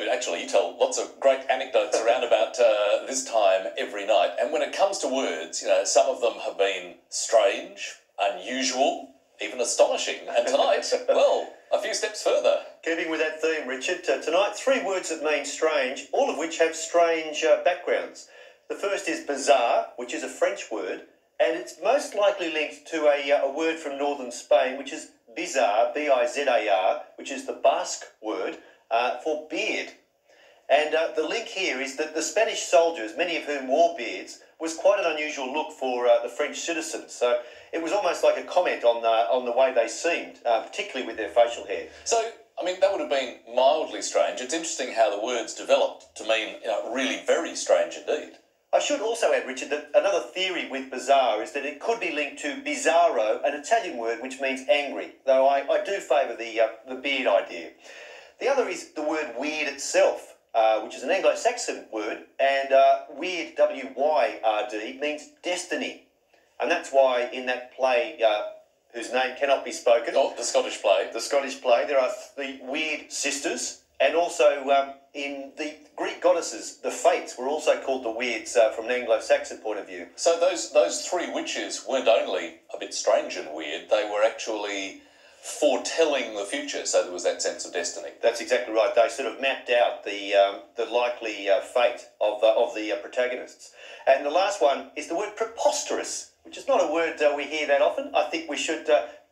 David, actually, you tell lots of great anecdotes around about this time every night. And when it comes to words, you know, some of them have been strange, unusual, even astonishing. And tonight, well, a few steps further. Keeping with that theme, Richard, tonight 3 words that mean strange, all of which have strange backgrounds. The first is bizarre, which is a French word, and it's most likely linked to a word from northern Spain, which is bizarre, B-I-Z-A-R, which is the Basque word for beard. And the link here is that the Spanish soldiers, many of whom wore beards, was quite an unusual look for the French citizens. So it was almost like a comment on the way they seemed, particularly with their facial hair. So, I mean, that would have been mildly strange. It's interesting how the words developed to mean, you know, really very strange indeed. I should also add, Richard, that another theory with bizarre is that it could be linked to bizzarro, an Italian word which means angry, though I do favour the beard idea. The other is the word weird itself, which is an Anglo-Saxon word, and weird, W-Y-R-D, means destiny. And that's why in that play, whose name cannot be spoken... Oh, the Scottish play. The Scottish play, there are the weird sisters, and also in the Greek goddesses, the Fates were also called the weirds from an Anglo-Saxon point of view. So those 3 witches weren't only a bit strange and weird, they were actually foretelling the future, so there was that sense of destiny. That's exactly right. They sort of mapped out the likely fate of the protagonists. And the last one is the word preposterous, which is not a word we hear that often. I think we should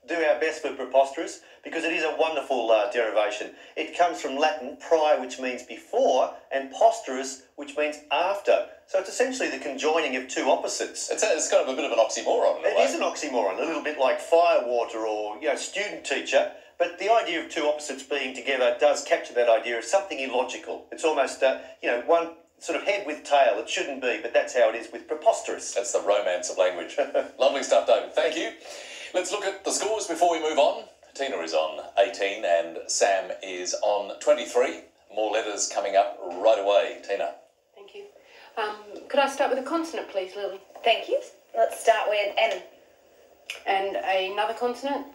do our best for preposterous, because it is a wonderful derivation. It comes from Latin pri, which means before, and posterous, which means after. So it's essentially the conjoining of 2 opposites. It's kind of a bit of an oxymoron in a way. It is an oxymoron, a little bit like firewater or, you know, student-teacher, but the idea of 2 opposites being together does capture that idea of something illogical. It's almost, you know, one sort of head with tail. It shouldn't be, but that's how it is with preposterous. That's the romance of language. Lovely stuff, David. Thank you. Let's look at the scores before we move on. Tina is on 18 and Sam is on 23. More letters coming up right away. Tina. Thank you. Could I start with a consonant, please, Lily? Thank you. Let's start with N. And another consonant?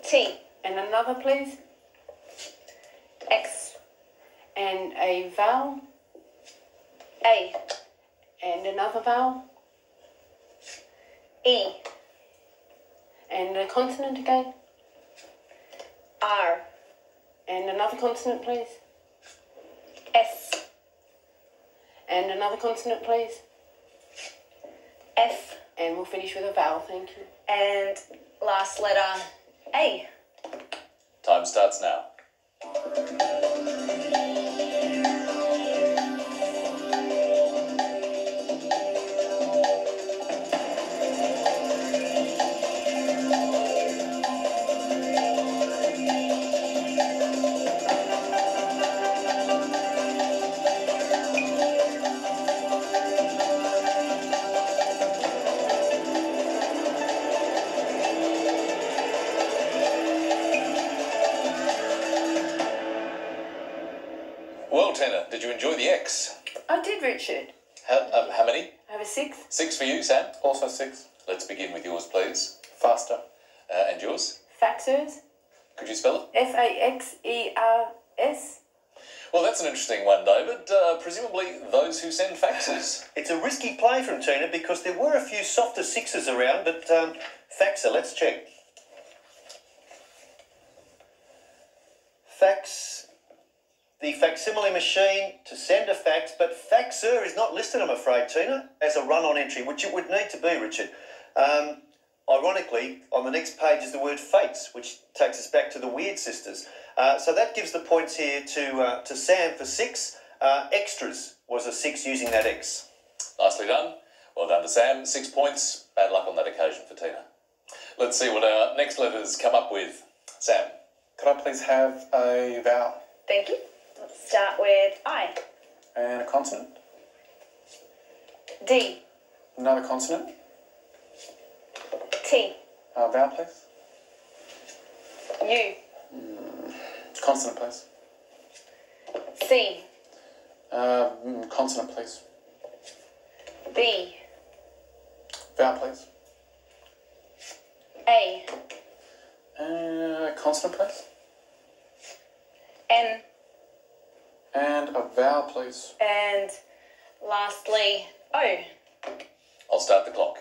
T. And another, please? X. And a vowel? A. And another vowel? E. And a consonant again? R. And another consonant, please? S. And another consonant, please? F. And we'll finish with a vowel, thank you. And last letter, A. Time starts now. Well, Tina, did you enjoy the X? I did, Richard. How many? I have a 6. 6 for you, Sam? Also 6. Let's begin with yours, please. Faster. And yours? Faxers. Could you spell it? F-A-X-E-R-S. Well, that's an interesting one, David. Presumably those who send faxes. It's a risky play from Tina because there were a few softer 6s around, but faxer, let's check. Fax, the facsimile machine to send a fax, but faxer is not listed, I'm afraid, Tina, as a run-on entry, which it would need to be, Richard. Ironically, on the next page is the word fates, which takes us back to the Weird Sisters. So that gives the points here to Sam for 6. Extras was a 6 using that X. Nicely done. Well done to Sam. 6 points. Bad luck on that occasion for Tina. Let's see what our next letters come up with. Sam. Could I please have a vowel? Thank you. Let's start with I. And a consonant? D. Another consonant? T. Vowel, please? U. Consonant, please. C. Consonant, please. B. Vowel, please. A. Consonant, please. N. And a vowel, please. And lastly, O. I'll start the clock.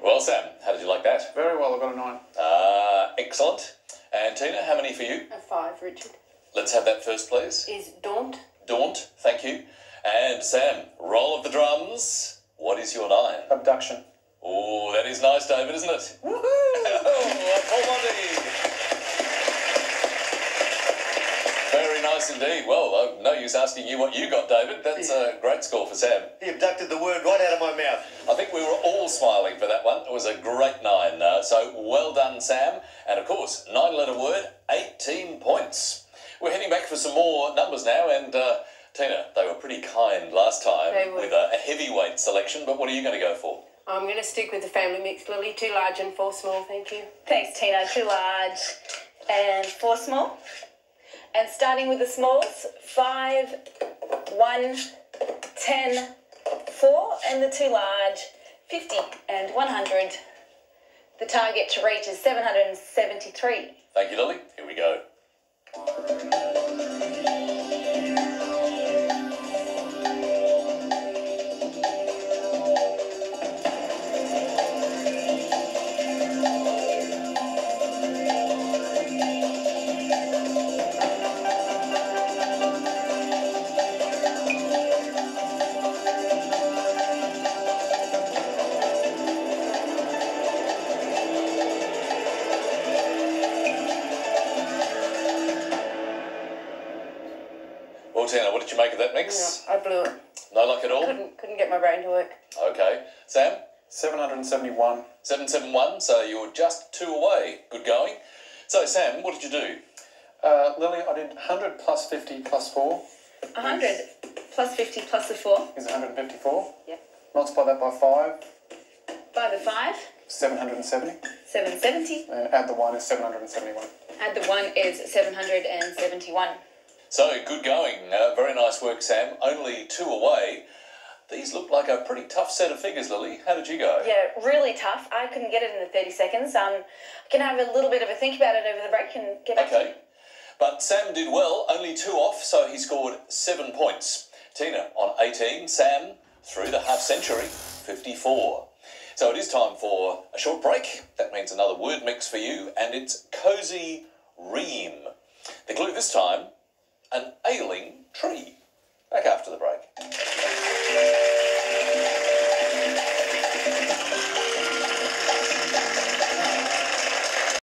Well, Sam, how did you like that? Very well, I got a 9. Excellent. And Tina, how many for you? A 5, Richard. Let's have that first, please. Is daunt. Daunt, thank you. And Sam, roll of the drums. What is your 9? Abduction. Oh, that is nice, David, isn't it? Woohoo! Oh, full Monty. Very nice indeed. Well, no use asking you what you got, David. That's a great score for Sam. He abducted the word right out of my mouth. I think we were all smiling for that one. It was a great 9. So well done, Sam. And of course, 9-letter word, 18 points. We're heading back for some more numbers now. And Tina, they were pretty kind last time They were. with a heavyweight selection. But what are you going to go for? I'm going to stick with the family mix, Lily. 2 large and 4 small, thank you. Thanks, Tina. 2 large and 4 small. And starting with the smalls, 5, 1, 10, 4, and the 2 large, 50 and 100. The target to reach is 773. Thank you, Lily. Here we go. Well, Tina, what did you make of that mix? I blew it. No luck at all? Couldn't get my brain to work. Okay. Sam? 771. 771, so you were just 2 away. Good going. So, Sam, what did you do? Lily, I did 100 plus 50 plus 4 100 plus 50 plus the 4. is 154. Yep. Multiply that by 5, By the 5, 770. 770. And add the 1 is 771. Add the 1 is 771. So, good going. Very nice work, Sam. Only 2 away. These look like a pretty tough set of figures, Lily. How did you go? Yeah, really tough. I couldn't get it in the 30 seconds. I can have a little bit of a think about it over the break and get back to you. Okay. But Sam did well, only 2 off, so he scored 7 points. Tina on 18, Sam through the half century, 54. So it is time for a short break. That means another word mix for you, and it's cosy ream. The clue this time, an ailing tree. Back after the break.